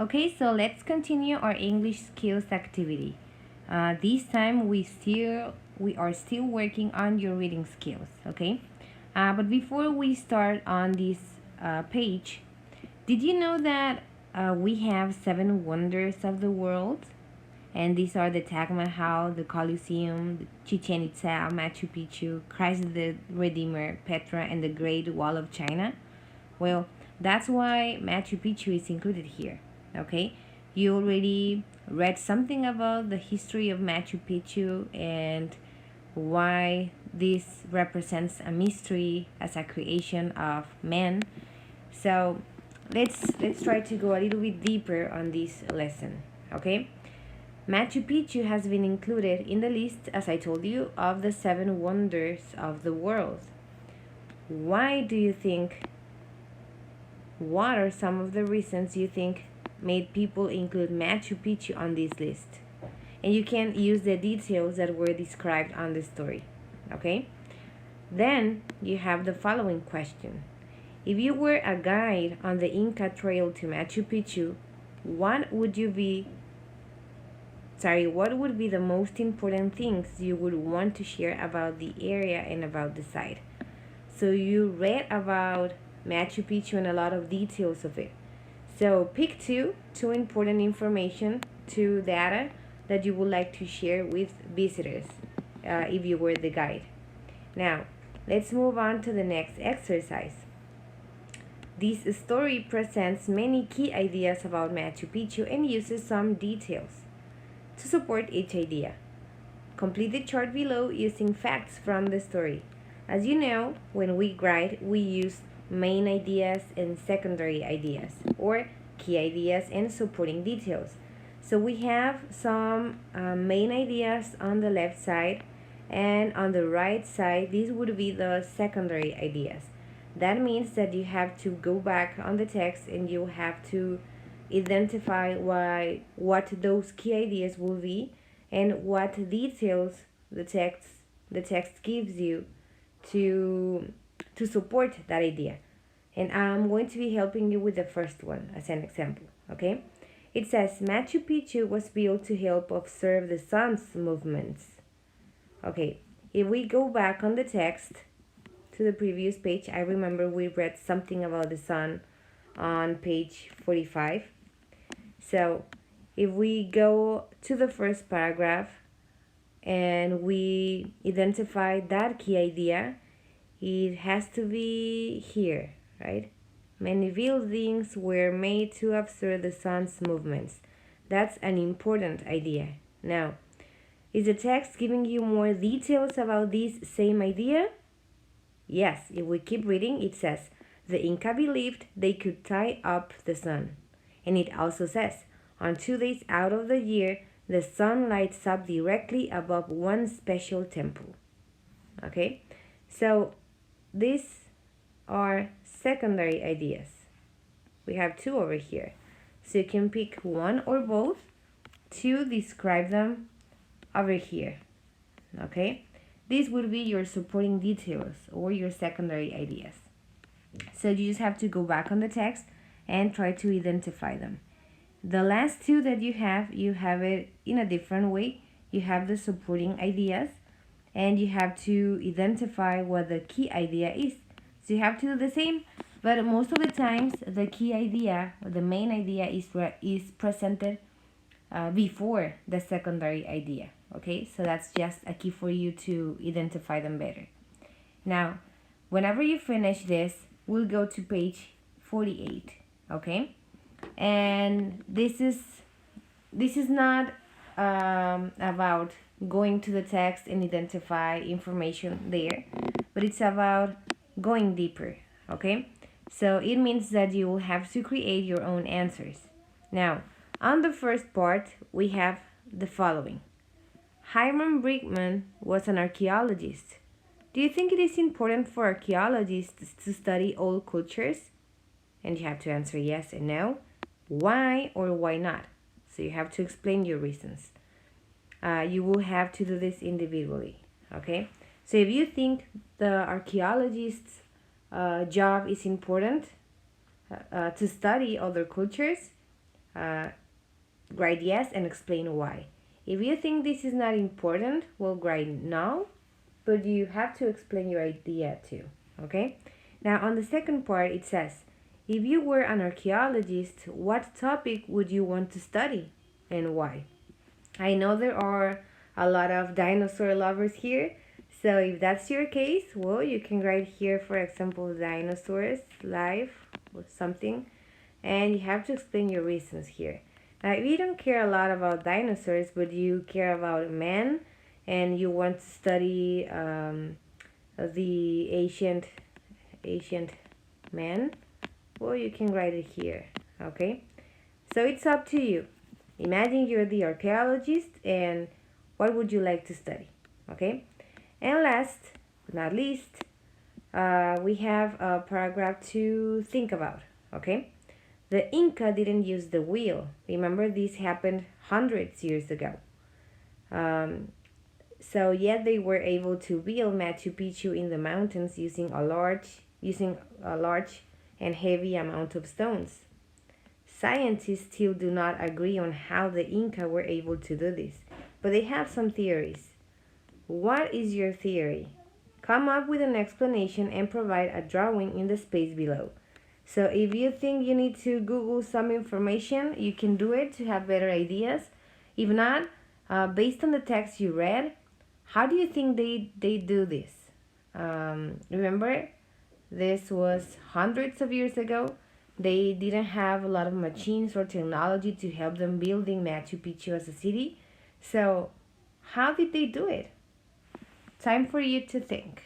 Okay, so let's continue our English skills activity. This time we are still working on your reading skills. Okay, but before we start on this page, did you know that we have seven wonders of the world? And these are the Taj Mahal, the Colosseum, the Chichen Itza, Machu Picchu, Christ the Redeemer, Petra, and the Great Wall of China. Well, that's why Machu Picchu is included here. Okay, you already read something about the history of Machu Picchu and why this represents a mystery as a creation of man. So let's try to go a little bit deeper on this lesson. Okay, Machu Picchu has been included in the list, as I told you, of the seven wonders of the world. Why do you think? What are some of the reasons you think made people include Machu Picchu on this list? And you can use the details that were described on the story. Okay? Then you have the following question. If you were a guide on the Inca Trail to Machu Picchu, what would be the most important things you would want to share about the area and about the site? So you read about Machu Picchu and a lot of details of it. So pick two important information, two data that you would like to share with visitors if you were the guide. Now, let's move on to the next exercise. This story presents many key ideas about Machu Picchu and uses some details to support each idea. Complete the chart below using facts from the story. As you know, when we write, we use main ideas and secondary ideas, or key ideas and supporting details. So we have some main ideas on the left side, and on the right side, these would be the secondary ideas. That means that you have to go back on the text and you have to identify what those key ideas will be and what details the text gives you to support that idea. And I'm going to be helping you with the first one as an example, okay? It says Machu Picchu was built to help observe the sun's movements. Okay, if we go back on the text to the previous page, I remember we read something about the sun on page 45. So if we go to the first paragraph and we identify that key idea, it has to be here, right? Many buildings were made to observe the sun's movements. That's an important idea. Now, is the text giving you more details about this same idea? Yes, if we keep reading, it says, the Inca believed they could tie up the sun. And it also says, on 2 days out of the year, the sun lights up directly above one special temple. Okay, so these are secondary ideas. We have two over here. So you can pick one or both to describe them over here. Okay, these would be your supporting details or your secondary ideas. So you just have to go back on the text and try to identify them. The last two that you have it in a different way. You have the supporting ideas and you have to identify what the key idea is. So you have to do the same, but most of the times the key idea or the main idea is presented before the secondary idea. Okay, so that's just a key for you to identify them better. Now, whenever you finish this, we'll go to page 48. Okay, and this is not about going to the text and identify information there, but it's about going deeper. Okay, so it means that you will have to create your own answers. Now, on the first part, we have the following. Hiram Brickman was an archaeologist. Do you think it is important for archaeologists to study all cultures? And you have to answer yes and no. Why or why not? So you have to explain your reasons. You will have to do this individually. Okay? So if you think the archaeologist's job is important to study other cultures, uh, write yes and explain why. If you think this is not important, well, write no, but you have to explain your idea too, okay? Now, on the second part, it says, if you were an archaeologist, what topic would you want to study and why? I know there are a lot of dinosaur lovers here, so if that's your case, well, you can write here, for example, dinosaurs, life, or something, and you have to explain your reasons here. Now, if you don't care a lot about dinosaurs, but you care about men, and you want to study the ancient man, well, you can write it here, okay? So it's up to you. Imagine you're the archaeologist, and what would you like to study, okay? And last but not least, we have a paragraph to think about, okay? The Inca didn't use the wheel. Remember, this happened hundreds years ago. So yet they were able to build Machu Picchu in the mountains using a large and heavy amount of stones. Scientists still do not agree on how the Inca were able to do this, but they have some theories. What is your theory? Come up with an explanation and provide a drawing in the space below. So if you think you need to Google some information, you can do it to have better ideas. If not, based on the text you read, how do you think they do this? Remember, this was hundreds of years ago. They didn't have a lot of machines or technology to help them building Machu Picchu as a city. So how did they do it? Time for you to think.